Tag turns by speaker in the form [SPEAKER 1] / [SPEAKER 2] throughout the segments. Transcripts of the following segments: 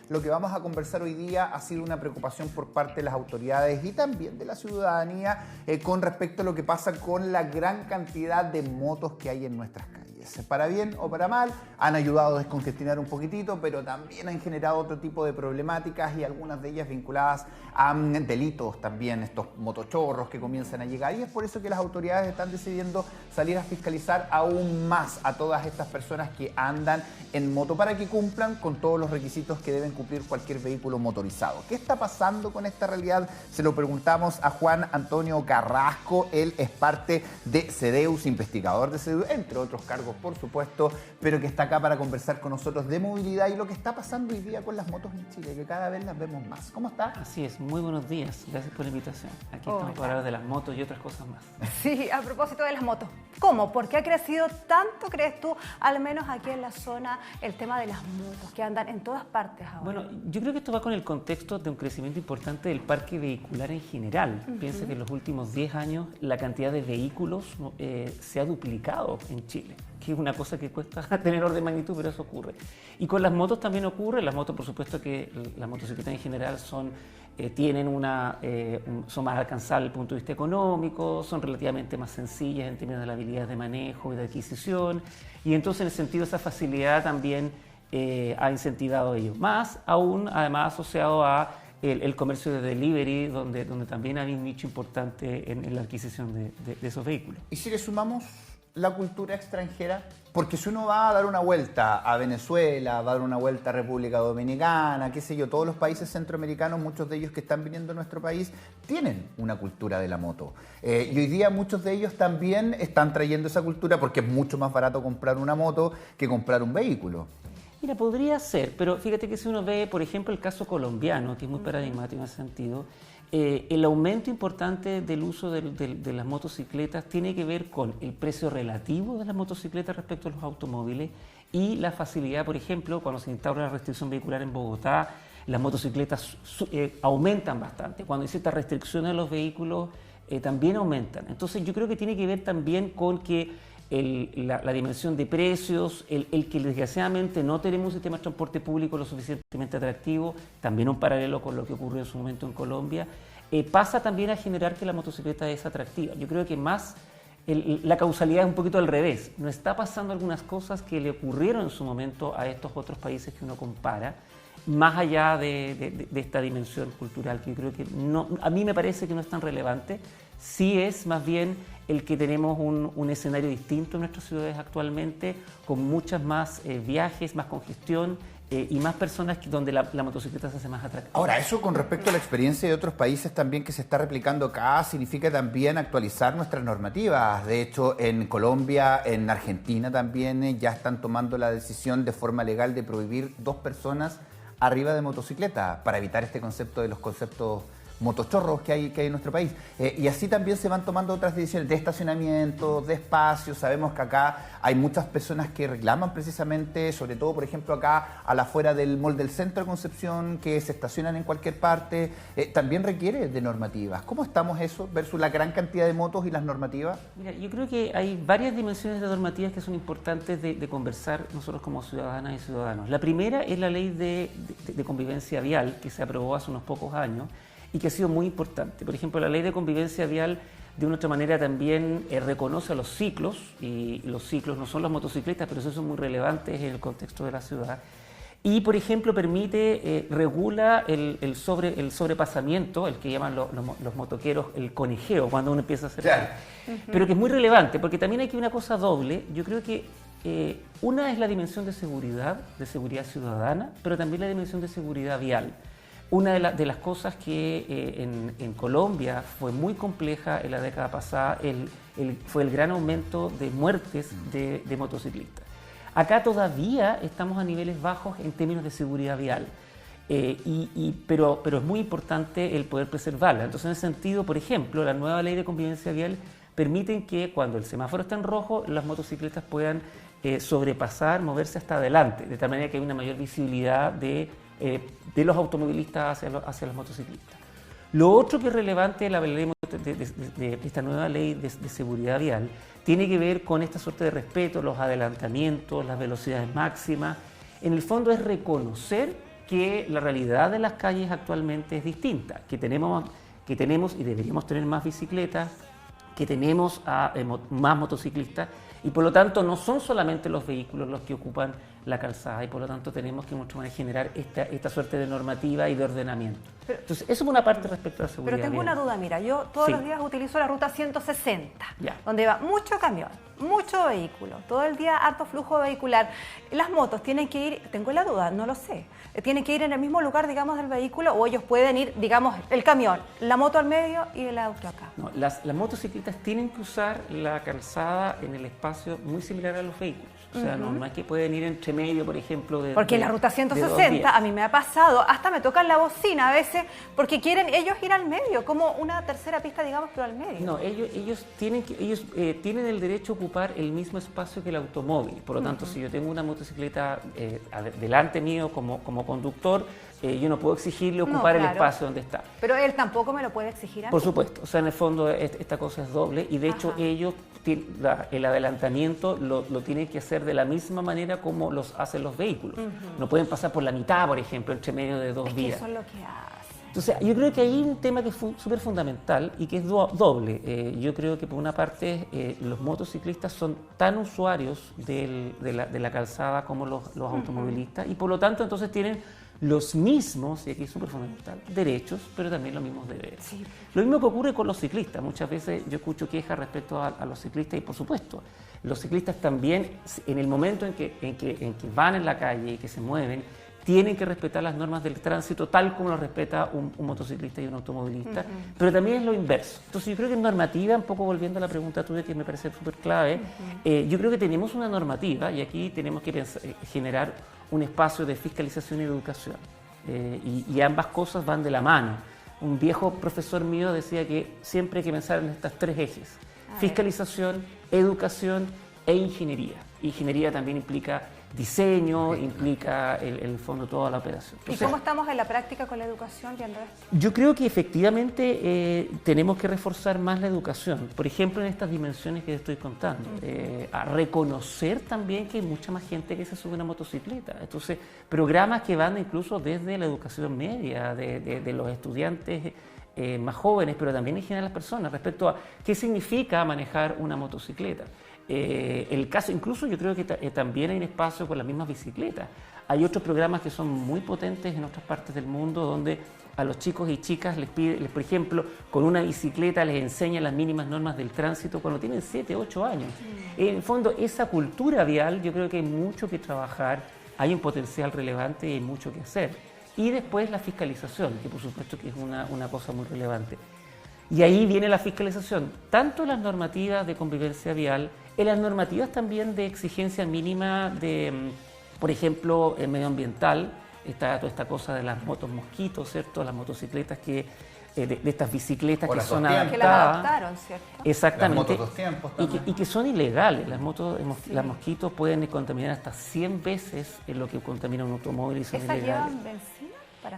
[SPEAKER 1] Lo que vamos a conversar hoy día ha sido una preocupación por parte de las autoridades y también de la ciudadanía con respecto a lo que pasa con la gran cantidad de motos que hay en nuestras calles. Para bien o para mal, han ayudado a descongestionar un poquitito, pero también han generado otro tipo de problemáticas y algunas de ellas vinculadas a delitos también, estos motochorros que comienzan a llegar. Y es por eso que las autoridades están decidiendo salir a fiscalizar aún más a todas estas personas que andan en moto para que cumplan con todos los requisitos que deben cumplir cualquier vehículo motorizado. ¿Qué está pasando con esta realidad? Se lo preguntamos a Juan Antonio Carrasco. Él es parte de CEDEUS, investigador de CEDEUS, entre otros cargos, por supuesto, pero que está acá para conversar con nosotros de movilidad y lo que está pasando hoy día con las motos en Chile, que cada vez las vemos más. ¿Cómo está?
[SPEAKER 2] Así es, muy buenos días. Gracias por la invitación. Aquí estamos para hablar de las motos y otras cosas más.
[SPEAKER 3] Sí, a propósito de las motos. ¿Cómo? ¿Por qué ha crecido tanto, crees tú, al menos aquí en la zona, el tema de las motos que andan en todas partes ahora?
[SPEAKER 2] Bueno, yo creo que esto va con el contexto de un crecimiento importante del parque vehicular en general. Piensa que en los últimos 10 años la cantidad de vehículos se ha duplicado en Chile, que es una cosa que cuesta tener orden de magnitud, pero eso ocurre. Y con las motos también ocurre. Las motos, por supuesto que las motocicletas en general son más alcanzables desde el punto de vista económico, son relativamente más sencillas en términos de la habilidad de manejo y de adquisición, y entonces en el sentido esa facilidad también ha incentivado ello. Más aún, además, asociado a el comercio de delivery, donde también hay un nicho importante en la adquisición de esos vehículos.
[SPEAKER 1] ¿Y si le sumamos la cultura extranjera? Porque si uno va a dar una vuelta a Venezuela, va a dar una vuelta a República Dominicana, qué sé yo, todos los países centroamericanos, muchos de ellos que están viniendo a nuestro país, tienen una cultura de la moto. Y hoy día muchos de ellos también están trayendo esa cultura porque es mucho más barato comprar una moto que comprar un vehículo.
[SPEAKER 2] Mira, podría ser, pero fíjate que si uno ve, por ejemplo, el caso colombiano, que es muy paradigmático en ese sentido, el aumento importante del uso de las motocicletas tiene que ver con el precio relativo de las motocicletas respecto a los automóviles y la facilidad, por ejemplo, cuando se instaura la restricción vehicular en Bogotá, las motocicletas aumentan bastante. Cuando hay ciertas restricciones a los vehículos, también aumentan. Entonces yo creo que tiene que ver también con que la dimensión de precios, el que desgraciadamente no tenemos un sistema de transporte público lo suficientemente atractivo, también un paralelo con lo que ocurrió en su momento en Colombia, pasa también a generar que la motocicleta es atractiva. Yo creo que más la causalidad es un poquito al revés. No está pasando algunas cosas que le ocurrieron en su momento a estos otros países que uno compara, más allá de esta dimensión cultural, que yo creo que no, a mí me parece que no es tan relevante. Sí es más bien el que tenemos un escenario distinto en nuestras ciudades actualmente, con muchas más viajes, más congestión y más personas donde la motocicleta se hace más atractiva.
[SPEAKER 1] Ahora, eso con respecto a la experiencia de otros países también que se está replicando acá, significa también actualizar nuestras normativas. De hecho, en Colombia, en Argentina también ya están tomando la decisión de forma legal de prohibir 2 personas arriba de motocicleta para evitar este concepto de los conceptos motochorros que hay en nuestro país. Y así también se van tomando otras decisiones de estacionamiento, de espacio. Sabemos que acá hay muchas personas que reclaman precisamente, sobre todo, por ejemplo, acá a la afuera del mall del centro de Concepción, que se estacionan en cualquier parte. También requiere de normativas. ¿Cómo estamos eso versus la gran cantidad de motos y las normativas?
[SPEAKER 2] Mira, yo creo que hay varias dimensiones de normativas que son importantes de conversar nosotros como ciudadanas y ciudadanos. La primera es la ley de convivencia vial, que se aprobó hace unos pocos años, y que ha sido muy importante. Por ejemplo, la ley de convivencia vial de una otra manera también reconoce a los ciclos, y los ciclos no son las motocicletas, pero eso son muy relevantes en el contexto de la ciudad. Y, por ejemplo, regula el sobrepasamiento, el que llaman los motoqueros el conejeo, cuando uno empieza a hacer...
[SPEAKER 1] Claro.
[SPEAKER 2] Pero que es muy relevante, porque también hay que una cosa doble. Yo creo que una es la dimensión de seguridad ciudadana, pero también la dimensión de seguridad vial. Una de las cosas que en Colombia fue muy compleja en la década pasada fue el gran aumento de muertes de motociclistas. Acá todavía estamos a niveles bajos en términos de seguridad vial, pero es muy importante el poder preservarla. Entonces, en ese sentido, por ejemplo, la nueva ley de convivencia vial permite que cuando el semáforo está en rojo, las motocicletas puedan sobrepasar, moverse hasta adelante, de tal manera que hay una mayor visibilidad de los automovilistas hacia los motociclistas. Lo otro que es relevante de esta nueva ley de seguridad vial tiene que ver con esta suerte de respeto, los adelantamientos, las velocidades máximas. En el fondo es reconocer que la realidad de las calles actualmente es distinta, que tenemos y deberíamos tener más bicicletas, que tenemos más motociclistas, y por lo tanto no son solamente los vehículos los que ocupan la calzada, y por lo tanto tenemos que mucho más generar esta suerte de normativa y de ordenamiento. Entonces, eso es una parte respecto a la seguridad.
[SPEAKER 3] Pero tengo una duda, mira, yo todos los días utilizo la ruta 160, donde va mucho camión, mucho vehículo, todo el día harto flujo vehicular. Las motos tienen que ir, tengo la duda, no lo sé, tienen que ir en el mismo lugar, digamos, del vehículo, o ellos pueden ir, digamos, el camión, la moto al medio y el auto acá.
[SPEAKER 2] No, las motocicletas tienen que usar la calzada en el espacio muy similar a los vehículos. O sea, no es que pueden ir entre medio, por ejemplo,
[SPEAKER 3] porque en la ruta 160 a mí me ha pasado, hasta me tocan la bocina a veces, porque quieren ellos ir al medio, como una tercera pista, digamos, pero al medio.
[SPEAKER 2] No, ellos tienen el derecho a ocupar el mismo espacio que el automóvil. Por lo tanto, si yo tengo una motocicleta delante mío como conductor, yo no puedo exigirle ocupar el espacio donde está.
[SPEAKER 3] Pero él tampoco me lo puede exigir a mí.
[SPEAKER 2] Por supuesto, o sea, en el fondo esta cosa es doble, y de hecho ellos el adelantamiento lo tienen que hacer de la misma manera como los hacen los vehículos. No pueden pasar por la mitad, por ejemplo, entre medio de dos vías.
[SPEAKER 3] Eso es lo que hacen.
[SPEAKER 2] Entonces, yo creo que hay un tema que es súper fundamental y que es doble. Yo creo que por una parte los motociclistas son tan usuarios de la calzada como los automovilistas, y por lo tanto entonces tienen los mismos, y aquí es súper fundamental, derechos, pero también los mismos deberes. Sí. Lo mismo que ocurre con los ciclistas. Muchas veces yo escucho quejas respecto a los ciclistas, y por supuesto, los ciclistas también, en el momento en que van en la calle y que se mueven, tienen que respetar las normas del tránsito tal como lo respeta un motociclista y un automovilista, pero también es lo inverso. Entonces yo creo que en normativa, un poco volviendo a la pregunta tuya que me parece súper clave, yo creo que tenemos una normativa, y aquí tenemos que generar un espacio de fiscalización y educación, y ambas cosas van de la mano. Un viejo profesor mío decía que siempre hay que pensar en estas tres ejes: fiscalización, educación e ingeniería. Ingeniería también implica diseño, implica el fondo toda la operación.
[SPEAKER 3] Entonces, ¿y cómo estamos en la práctica con la educación viendo esto?
[SPEAKER 2] Yo creo que efectivamente tenemos que reforzar más la educación, por ejemplo en estas dimensiones que estoy contando, a reconocer también que hay mucha más gente que se sube a una motocicleta. Entonces, programas que van incluso desde la educación media, de los estudiantes más jóvenes, pero también en general las personas, respecto a qué significa manejar una motocicleta. El caso, incluso yo creo que también hay un espacio con las mismas bicicletas. Hay otros programas que son muy potentes en otras partes del mundo, donde a los chicos y chicas les pide, por ejemplo, con una bicicleta les enseña las mínimas normas del tránsito cuando tienen 7, 8 años. En el fondo, esa cultura vial, yo creo que hay mucho que trabajar, hay un potencial relevante y hay mucho que hacer. Y después la fiscalización, que por supuesto que es una cosa muy relevante. Y ahí viene la fiscalización, tanto en las normativas de convivencia vial, en las normativas también de exigencia mínima de, por ejemplo, medioambiental. Está toda esta cosa de las motos mosquitos, ¿cierto? Las motocicletas de estas bicicletas que son adaptadas.
[SPEAKER 3] Que las adaptaron, ¿cierto?
[SPEAKER 2] Exactamente.
[SPEAKER 1] Las motos 2 tiempos también.
[SPEAKER 2] Y que son ilegales. Las mosquitos pueden contaminar hasta 100 veces en lo que contamina un automóvil y son ilegales.
[SPEAKER 3] ¿Llevan benzina?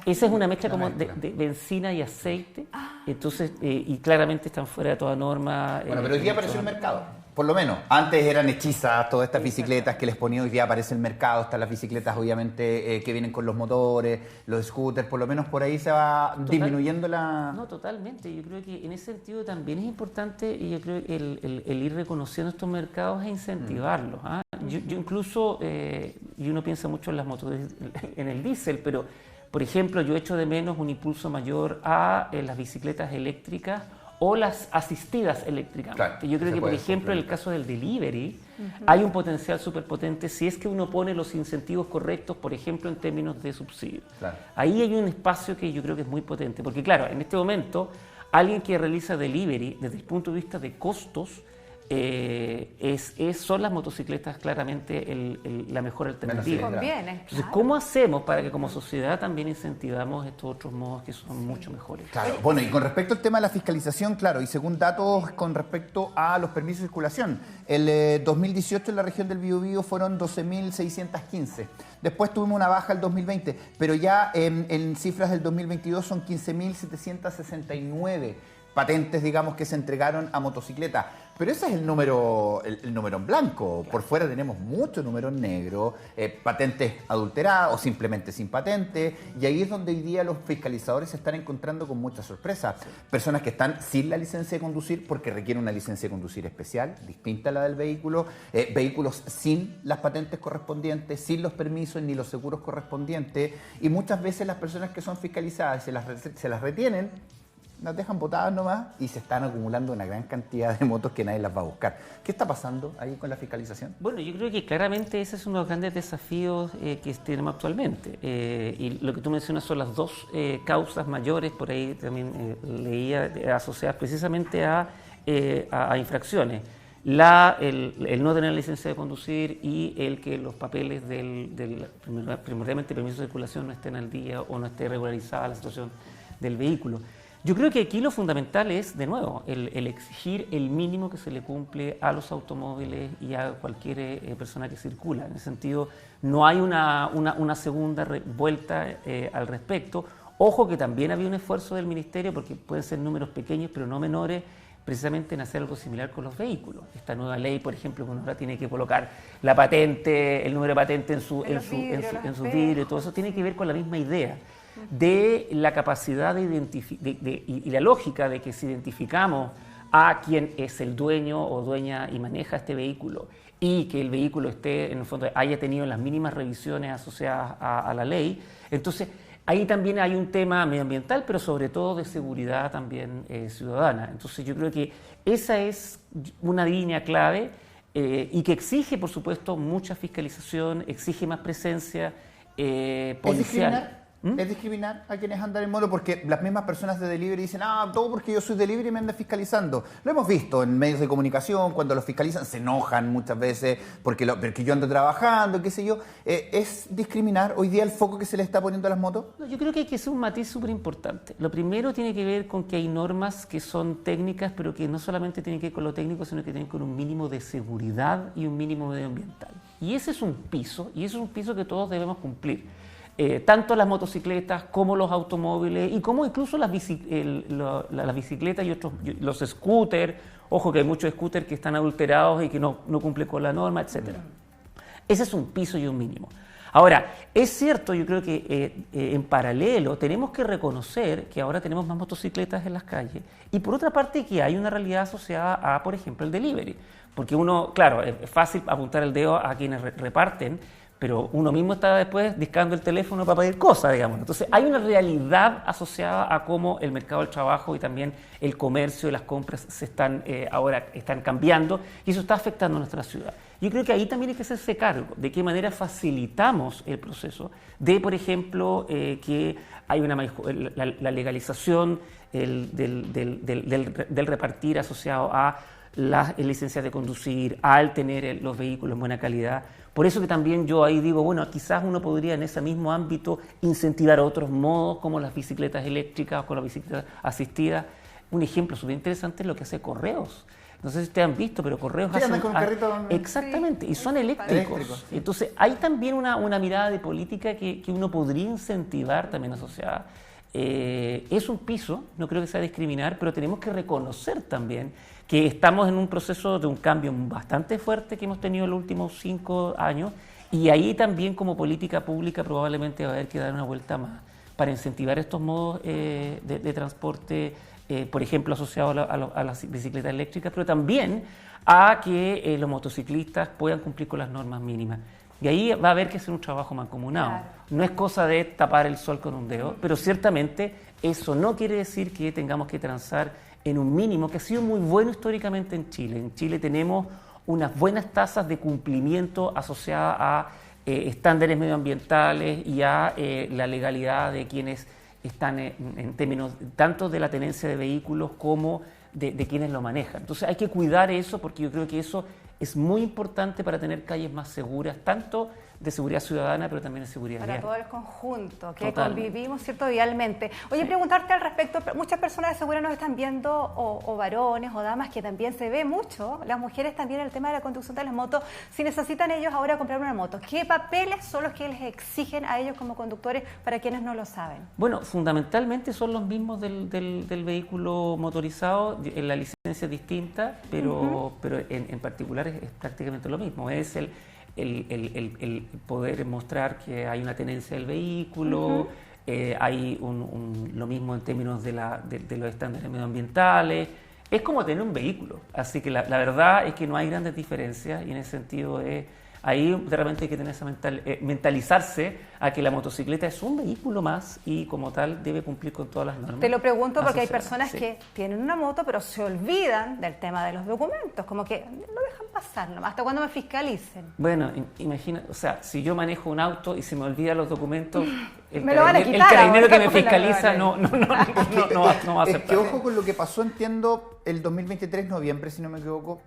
[SPEAKER 2] Esa es una mezcla como de benzina y aceite, entonces, y claramente están fuera de toda norma.
[SPEAKER 1] Bueno, pero hoy día apareció el mercado, por lo menos. Antes eran hechizas todas estas bicicletas que les ponía, hoy día aparece el mercado, están las bicicletas obviamente que vienen con los motores, los scooters, por lo menos por ahí se va disminuyendo la...
[SPEAKER 2] No, totalmente, yo creo que en ese sentido también es importante, y yo creo que el ir reconociendo estos mercados e incentivarlos. Yo incluso, y uno piensa mucho en las motos, en el diésel, pero... Por ejemplo, yo echo de menos un impulso mayor a las bicicletas eléctricas o las asistidas eléctricamente. Claro, yo creo que, por ejemplo, en el caso del delivery, hay un potencial súper potente si es que uno pone los incentivos correctos, por ejemplo, en términos de subsidio. Claro. Ahí hay un espacio que yo creo que es muy potente, porque claro, en este momento, alguien que realiza delivery, desde el punto de vista de costos, son las motocicletas claramente la mejor alternativa. Entonces, ¿cómo hacemos para que como sociedad también incentivamos estos otros modos que son mucho mejores?
[SPEAKER 1] Claro. Bueno, y con respecto al tema de la fiscalización, claro, y según datos con respecto a los permisos de circulación, el 2018 en la región del Biobío fueron 12.615. Después tuvimos una baja el 2020, pero ya en cifras del 2022 son 15.769 patentes, digamos, que se entregaron a motocicleta. Pero ese es el número en blanco. Claro. Por fuera tenemos muchos números negros, patentes adulteradas o simplemente sin patente. Y ahí es donde hoy día los fiscalizadores se están encontrando con muchas sorpresas. Sí. Personas que están sin la licencia de conducir porque requieren una licencia de conducir especial, distinta a la del vehículo. Vehículos sin las patentes correspondientes, sin los permisos ni los seguros correspondientes. Y muchas veces las personas que son fiscalizadas se las retienen, las dejan botadas nomás y se están acumulando una gran cantidad de motos que nadie las va a buscar. ¿Qué está pasando ahí con la fiscalización?
[SPEAKER 2] Bueno, yo creo que claramente ese es uno de los grandes desafíos que tenemos actualmente. Y lo que tú mencionas son las dos causas mayores, por ahí también leía, asociadas precisamente a infracciones. El no tener licencia de conducir y el que los papeles primordialmente permiso de circulación no estén al día o no esté regularizada la situación del vehículo. Yo creo que aquí lo fundamental es, de nuevo, el exigir el mínimo que se le cumple a los automóviles y a cualquier persona que circula. En ese sentido, no hay una segunda vuelta al respecto. Ojo que también había un esfuerzo del Ministerio, porque pueden ser números pequeños pero no menores, precisamente en hacer algo similar con los vehículos. Esta nueva ley, por ejemplo, que ahora tiene que colocar la patente, el número de patente en su vidrio, todo eso tiene que ver con la misma idea de la capacidad de identificar y la lógica de que si identificamos a quien es el dueño o dueña y maneja este vehículo y que el vehículo esté, en el fondo, haya tenido las mínimas revisiones asociadas a la ley, entonces ahí también hay un tema medioambiental, pero sobre todo de seguridad también ciudadana. Entonces yo creo que esa es una línea clave y que exige, por supuesto, mucha fiscalización, exige más presencia policial.
[SPEAKER 1] ¿Es discriminar a quienes andan en moto? Porque las mismas personas de delivery dicen, todo porque yo soy delivery me andan fiscalizando. Lo hemos visto en medios de comunicación, cuando los fiscalizan se enojan muchas veces porque yo ando trabajando, qué sé yo. ¿Es discriminar hoy día el foco que se le está poniendo a las motos?
[SPEAKER 2] No, yo creo que hay que hacer un matiz súper importante. Lo primero tiene que ver con que hay normas que son técnicas, pero que no solamente tienen que ver con lo técnico, sino que tienen que ver con un mínimo de seguridad y un mínimo medioambiental. Y ese es un piso que todos debemos cumplir. Tanto las motocicletas como los automóviles y como incluso las bicicletas y los scooters. Ojo que hay muchos scooters que están adulterados y que no cumplen con la norma, etc. Ese es un piso y un mínimo. Ahora, es cierto, yo creo que en paralelo tenemos que reconocer que ahora tenemos más motocicletas en las calles y por otra parte que hay una realidad asociada a, por ejemplo, el delivery. Porque uno, claro, es fácil apuntar el dedo a quienes reparten, pero uno mismo está después discando el teléfono para pedir cosas, digamos. Entonces hay una realidad asociada a cómo el mercado del trabajo y también el comercio y las compras ahora están cambiando y eso está afectando a nuestra ciudad. Yo creo que ahí también hay que hacerse cargo de qué manera facilitamos el proceso de, por ejemplo, que hay la legalización del repartir asociado a las licencias de conducir, al tener los vehículos en buena calidad. Por eso que también yo ahí digo, bueno, quizás uno podría en ese mismo ámbito incentivar otros modos como las bicicletas eléctricas o con las bicicletas asistidas. Un ejemplo súper interesante es lo que hace Correos. No sé si ustedes han visto, pero Correos hacen...
[SPEAKER 1] con carrito.
[SPEAKER 2] Exactamente, y son eléctricos. Sí. Entonces hay también una mirada de política que uno podría incentivar también asociada. Es un piso, no creo que sea discriminar, pero tenemos que reconocer también que estamos en un proceso de un cambio bastante fuerte que hemos tenido en los últimos 5 años y ahí también como política pública probablemente va a haber que dar una vuelta más para incentivar estos modos de transporte, por ejemplo, asociados a las bicicletas eléctricas, pero también a que los motociclistas puedan cumplir con las normas mínimas. Y ahí va a haber que hacer un trabajo mancomunado. Claro. No es cosa de tapar el sol con un dedo, pero ciertamente eso no quiere decir que tengamos que transar en un mínimo que ha sido muy bueno históricamente en Chile. En Chile tenemos unas buenas tasas de cumplimiento asociadas a estándares medioambientales y a la legalidad de quienes están en términos tanto de la tenencia de vehículos como de quienes lo manejan. Entonces hay que cuidar eso porque yo creo que eso es muy importante para tener calles más seguras, tanto de seguridad ciudadana, pero también de seguridad
[SPEAKER 3] para
[SPEAKER 2] vial.
[SPEAKER 3] todo el conjunto, que
[SPEAKER 2] Totalmente.
[SPEAKER 3] convivimos, ¿cierto?, vialmente. Oye, preguntarte al respecto, muchas personas de seguro nos están viendo, o varones o damas, que también se ve mucho, las mujeres también, el tema de la conducción de las motos. Si necesitan ellos ahora comprar una moto, ¿qué papeles son los que les exigen a ellos como conductores, para quienes no lo saben?
[SPEAKER 2] Bueno, fundamentalmente son los mismos del vehículo motorizado. La licencia es distinta, pero en particular es prácticamente lo mismo. Es el poder mostrar que hay una tenencia del vehículo, hay lo mismo en términos de los estándares medioambientales. Es como tener un vehículo, así que la verdad es que no hay grandes diferencias, y en ese sentido ahí de repente hay que tener esa mentalizarse a que la motocicleta es un vehículo más y como tal debe cumplir con todas las normas.
[SPEAKER 3] Te lo pregunto porque hay
[SPEAKER 2] asociadas,
[SPEAKER 3] personas que tienen una moto pero se olvidan del tema de los documentos, como que no dejan pasar nomás, hasta cuando me fiscalicen.
[SPEAKER 2] Bueno, imagina, o sea, si yo manejo un auto y se me olvidan los documentos, el
[SPEAKER 3] ahora,
[SPEAKER 2] carabinero que me fiscaliza no va a aceptar.
[SPEAKER 1] Es que ojo con lo que pasó, entiendo, el 2023, noviembre, si no me equivoco,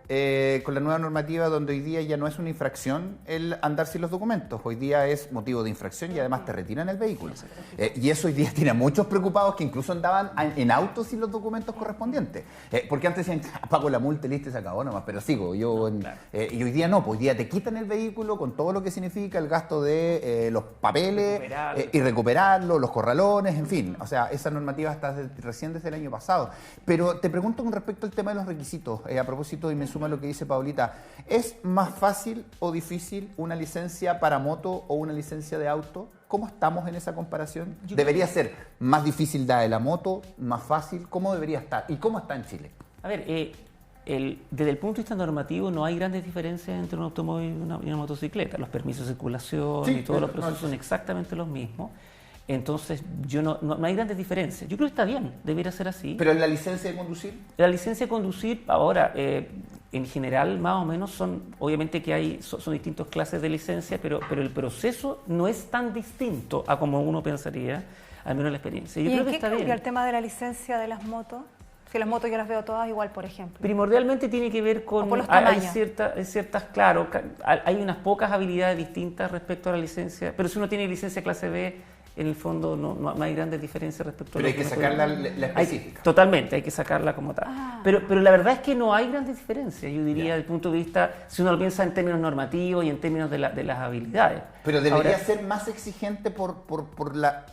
[SPEAKER 1] con la nueva normativa, donde hoy día ya no es una infracción el andar sin los documentos, hoy día es motivo de infracción y además te retiran el vehículo. Y eso hoy día tiene a muchos preocupados que incluso andaban en autos sin los documentos correspondientes. Porque antes decían, pago la multa y listo y se acabó nomás, pero sigo. Y hoy día no, pues hoy día te quitan el vehículo con todo lo que significa el gasto de los papeles y recuperarlo, los corralones, en fin. O sea, esa normativa está recién desde el año pasado. Pero te pregunto con respecto al tema de los requisitos, a propósito, y me suma lo que dice Paulita, ¿es más fácil o difícil una licencia para moto o una licencia de auto? ¿Cómo estamos en esa comparación? ¿Debería ser más difícil la de la moto, más fácil? ¿Cómo debería estar? ¿Y cómo está en Chile?
[SPEAKER 2] A ver, desde el punto de vista normativo no hay grandes diferencias entre un automóvil y una motocicleta. Los permisos de circulación y todos los procesos son exactamente los mismos. Entonces, no hay grandes diferencias. Yo creo que está bien, debería ser así.
[SPEAKER 1] ¿Pero en la licencia de conducir?
[SPEAKER 2] La licencia de conducir, ahora, en general, más o menos, obviamente que son distintas clases de licencia, pero el proceso no es tan distinto a como uno pensaría, al menos la experiencia. Yo
[SPEAKER 3] ¿Y
[SPEAKER 2] creo
[SPEAKER 3] en
[SPEAKER 2] que
[SPEAKER 3] qué
[SPEAKER 2] está
[SPEAKER 3] cambia
[SPEAKER 2] bien.
[SPEAKER 3] el tema de la licencia de las motos? Si las motos yo las veo todas igual, por ejemplo.
[SPEAKER 2] Primordialmente tiene que ver con...
[SPEAKER 3] los
[SPEAKER 2] hay
[SPEAKER 3] tamaños.
[SPEAKER 2] ciertas, claro, hay unas pocas habilidades distintas respecto a la licencia, pero si uno tiene licencia clase B, en el fondo no hay grandes diferencias respecto a
[SPEAKER 1] Pero hay que sacarla la específica.
[SPEAKER 2] Totalmente, hay que sacarla como tal. Pero la verdad es que no hay grandes diferencias, yo diría, desde el punto de vista, si uno lo piensa en términos normativos y en términos de las habilidades.
[SPEAKER 1] Pero debería ser más exigente por la...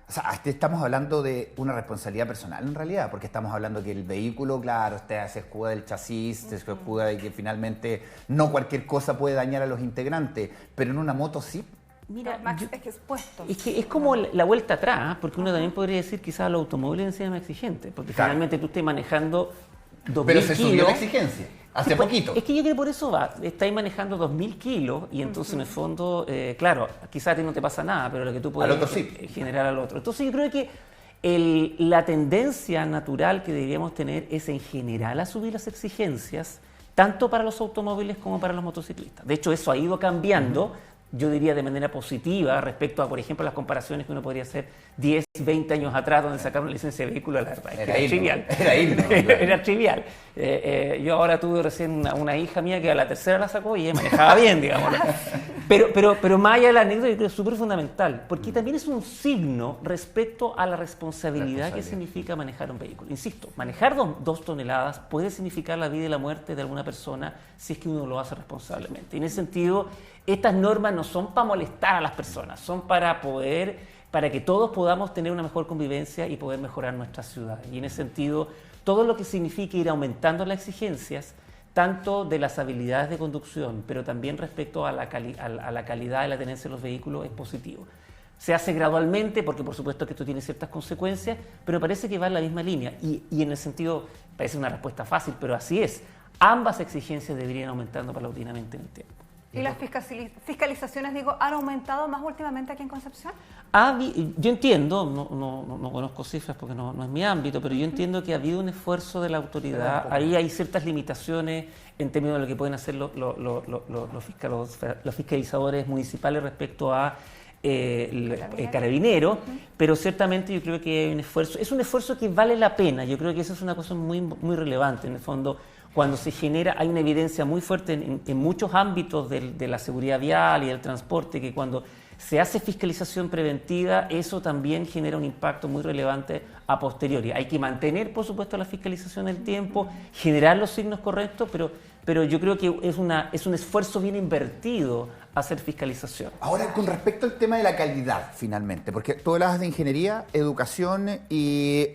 [SPEAKER 1] O sea, estamos hablando de una responsabilidad personal en realidad, porque estamos hablando que el vehículo, claro, se escuda del chasis, se escuda de que finalmente no cualquier cosa puede dañar a los integrantes, pero en una moto sí.
[SPEAKER 3] Mira, es que expuesto.
[SPEAKER 2] Es que es como la vuelta atrás, porque uno también podría decir quizás los automóviles en sí es más exigente, porque finalmente tú estés manejando 2.000 kilos.
[SPEAKER 1] Pero se subió la exigencia, hace poquito.
[SPEAKER 2] Es que yo creo que por eso estáis manejando 2.000 kilos y entonces en el fondo, claro, quizás a ti no te pasa nada, pero lo que tú puedes generar al otro. Entonces yo creo que la tendencia natural que deberíamos tener es en general a subir las exigencias, tanto para los automóviles como para los motociclistas. De hecho, eso ha ido cambiando. Yo diría de manera positiva respecto a, por ejemplo, las comparaciones que uno podría hacer 10, 20 años atrás, donde sacaron licencia de vehículo, la verdad, era trivial. Era trivial. Yo ahora tuve recién una hija mía que a la tercera la sacó y ella manejaba bien, digamos. Pero más allá de la anécdota, yo creo que es súper fundamental, porque también es un signo respecto a la responsabilidad que significa manejar un vehículo. Insisto, manejar 2 toneladas puede significar la vida y la muerte de alguna persona si es que uno lo hace responsablemente. Y en ese sentido, estas normas no son para molestar a las personas, son para que todos podamos tener una mejor convivencia y poder mejorar nuestra ciudad. Y en ese sentido, todo lo que signifique ir aumentando las exigencias, tanto de las habilidades de conducción, pero también respecto a la calidad de la tenencia de los vehículos, es positivo. Se hace gradualmente, porque por supuesto que esto tiene ciertas consecuencias, pero parece que va en la misma línea. Y en el sentido, parece una respuesta fácil, pero así es. Ambas exigencias deberían aumentando paulatinamente en el tiempo.
[SPEAKER 3] ¿Y las fiscalizaciones, han aumentado más últimamente aquí en Concepción?
[SPEAKER 2] Yo entiendo, no conozco cifras porque no es mi ámbito, pero yo entiendo que ha habido un esfuerzo de la autoridad. Ahí hay ciertas limitaciones en términos de lo que pueden hacer los fiscalizadores municipales respecto a carabinero, pero ciertamente yo creo que hay un esfuerzo, es un esfuerzo que vale la pena. Yo creo que eso es una cosa muy, muy relevante. En el fondo, cuando se genera, hay una evidencia muy fuerte en muchos ámbitos de la seguridad vial y del transporte, que cuando se hace fiscalización preventiva, eso también genera un impacto muy relevante a posteriori. Hay que mantener, por supuesto, la fiscalización en el tiempo, generar los signos correctos, pero yo creo que es un esfuerzo bien invertido hacer fiscalización.
[SPEAKER 1] Ahora, con respecto al tema de la calidad, finalmente, porque tú hablas de ingeniería, educación y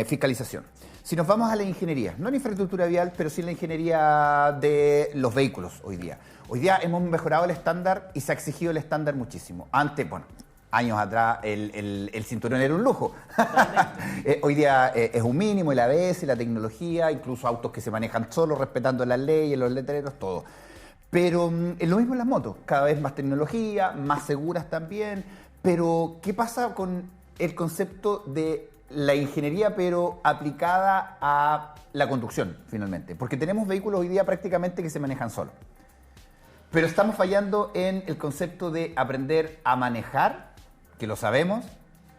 [SPEAKER 1] fiscalización. Si nos vamos a la ingeniería, no en infraestructura vial, pero sí en la ingeniería de los vehículos hoy día. Hoy día hemos mejorado el estándar y se ha exigido el estándar muchísimo. Antes, bueno, años atrás el cinturón era un lujo. Hoy día es un mínimo, el ABS, la tecnología, incluso autos que se manejan solos, respetando las leyes, los letreros, todo. Pero es lo mismo en las motos, cada vez más tecnología, más seguras también. Pero, ¿qué pasa con el concepto de la ingeniería, pero aplicada a la conducción, finalmente? Porque tenemos vehículos hoy día prácticamente que se manejan solos. Pero estamos fallando en el concepto de aprender a manejar, que lo sabemos,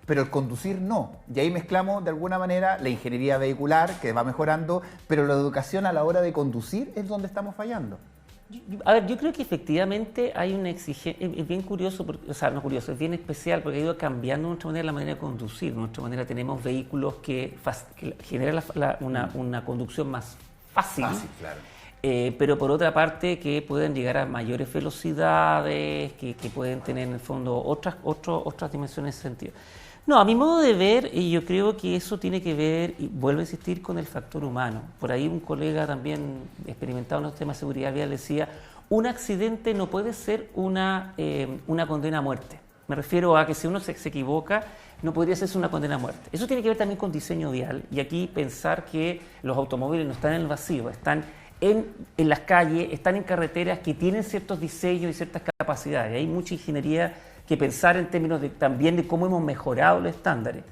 [SPEAKER 1] pero el conducir no. Y ahí mezclamos de alguna manera la ingeniería vehicular, que va mejorando, pero la educación a la hora de conducir es donde estamos fallando.
[SPEAKER 2] A ver, yo creo que efectivamente hay una exigencia, es bien curioso, o sea, no curioso, es bien especial porque ha ido cambiando nuestra manera, la manera de conducir. De nuestra manera tenemos vehículos que generan una conducción más fácil.
[SPEAKER 1] Fácil, claro.
[SPEAKER 2] Pero por otra parte que pueden llegar a mayores velocidades, que pueden tener en el fondo otras dimensiones en ese sentido. No, a mi modo de ver, yo creo que eso tiene que ver, y vuelvo a insistir, con el factor humano. Por ahí un colega también experimentado en los temas de seguridad vial decía, un accidente no puede ser una condena a muerte. Me refiero a que si uno se equivoca, no podría ser una condena a muerte. Eso tiene que ver también con diseño vial, y aquí pensar que los automóviles no están en el vacío, están en las calles, están en carreteras que tienen ciertos diseños y ciertas capacidades. Hay mucha ingeniería que pensar en términos también de cómo hemos mejorado los estándares.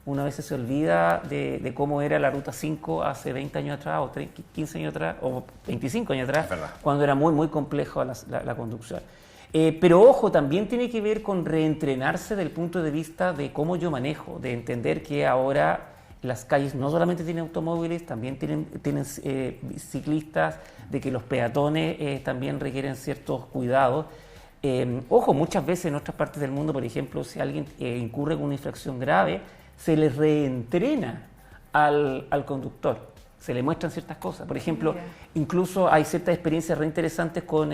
[SPEAKER 2] Una vez se olvida de cómo era la Ruta 5 hace 20 años atrás, o 15 años atrás, o 25 años atrás, cuando era muy, muy complejo la conducción. Pero ojo, también tiene que ver con reentrenarse desde el punto de vista de cómo yo manejo, de entender que ahora las calles no solamente tienen automóviles, también tienen ciclistas, de que los peatones también requieren ciertos cuidados. Ojo, muchas veces en otras partes del mundo, por ejemplo, si alguien incurre con una infracción grave, se le reentrena al conductor, se le muestran ciertas cosas. Por ejemplo, incluso hay ciertas experiencias reinteresantes con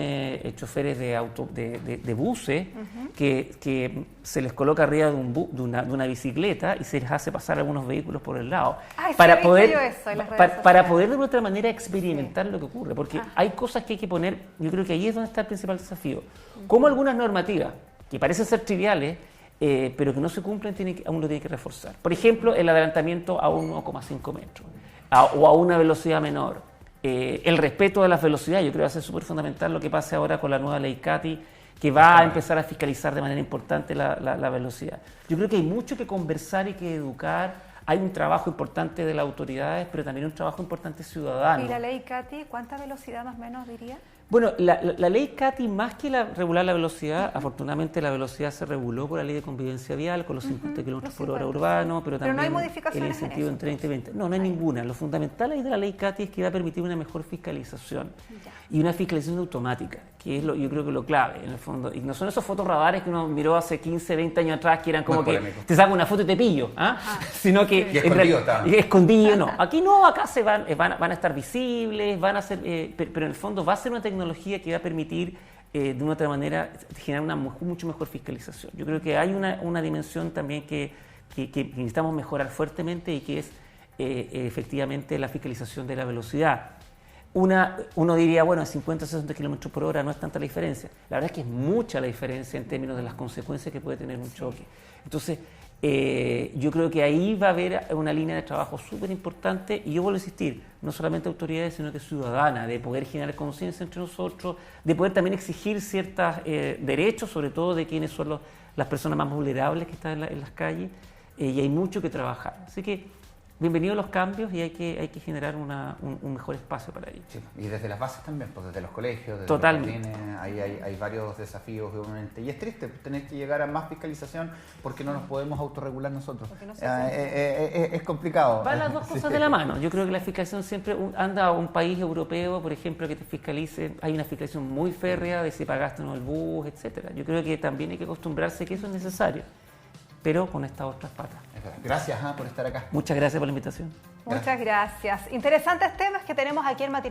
[SPEAKER 2] choferes de buses que se les coloca arriba de una bicicleta y se les hace pasar algunos vehículos por el lado para poder de otra manera experimentar lo que ocurre, porque hay cosas que hay que poner. Yo creo que ahí es donde está el principal desafío. Como algunas normativas que parecen ser triviales, pero que no se cumplen, uno lo tiene que reforzar. Por ejemplo, el adelantamiento a 1,5 metros. O a una velocidad menor. El respeto de las velocidades, yo creo que va a ser súper fundamental lo que pase ahora con la nueva ley CATI, que va a empezar a fiscalizar de manera importante la velocidad. Yo creo que hay mucho que conversar y que educar. Hay un trabajo importante de las autoridades, pero también un trabajo importante ciudadano.
[SPEAKER 3] ¿Y la ley CATI, cuánta velocidad más o menos diría?
[SPEAKER 2] Bueno, la ley CATI, más que regular la velocidad, afortunadamente la velocidad se reguló por la ley de convivencia vial, con los 50 kilómetros por hora urbanos, pero también
[SPEAKER 3] no hay modificaciones
[SPEAKER 2] el incentivo en 30 y 20. No hay ninguna. Lo fundamental ahí de la ley CATI es que va a permitir una mejor fiscalización y una fiscalización automática, que es yo creo que lo clave, en el fondo. Y no son esos fotorradares que uno miró hace 15, 20 años atrás, que eran como que te saco una foto y te pillo, sino que...
[SPEAKER 1] Y escondido
[SPEAKER 2] no. Aquí no, acá van a estar visibles, van a ser... pero en el fondo va a ser una tecnología que va a permitir de una otra manera generar una mucho mejor fiscalización. Yo creo que hay una dimensión también que necesitamos mejorar fuertemente y que es efectivamente la fiscalización de la velocidad. Uno diría, bueno, a 50 o 60 kilómetros por hora no es tanta la diferencia. La verdad es que es mucha la diferencia en términos de las consecuencias que puede tener un choque. Entonces, yo creo que ahí va a haber una línea de trabajo súper importante, y yo vuelvo a insistir, no solamente autoridades, sino que ciudadanas, de poder generar conciencia entre nosotros, de poder también exigir ciertos derechos, sobre todo de quienes son las personas más vulnerables que están en las calles, y hay mucho que trabajar. Así que bienvenidos los cambios, y hay que generar un mejor espacio para ellos.
[SPEAKER 1] Sí, y desde las bases también, pues desde los colegios, desde
[SPEAKER 2] totalmente,
[SPEAKER 1] los hay varios desafíos obviamente. Y es triste tener que llegar a más fiscalización porque no nos podemos autorregular nosotros. No es complicado.
[SPEAKER 2] Van las dos cosas de la mano. Yo creo que la fiscalización siempre anda a un país europeo, por ejemplo, que te fiscalice. Hay una fiscalización muy férrea de si pagaste o no el bus, etcétera. Yo creo que también hay que acostumbrarse que eso es necesario, pero con estas otras patas.
[SPEAKER 1] Gracias por estar acá.
[SPEAKER 2] Muchas gracias por la invitación.
[SPEAKER 3] Muchas gracias. Interesantes temas que tenemos aquí en Matinal.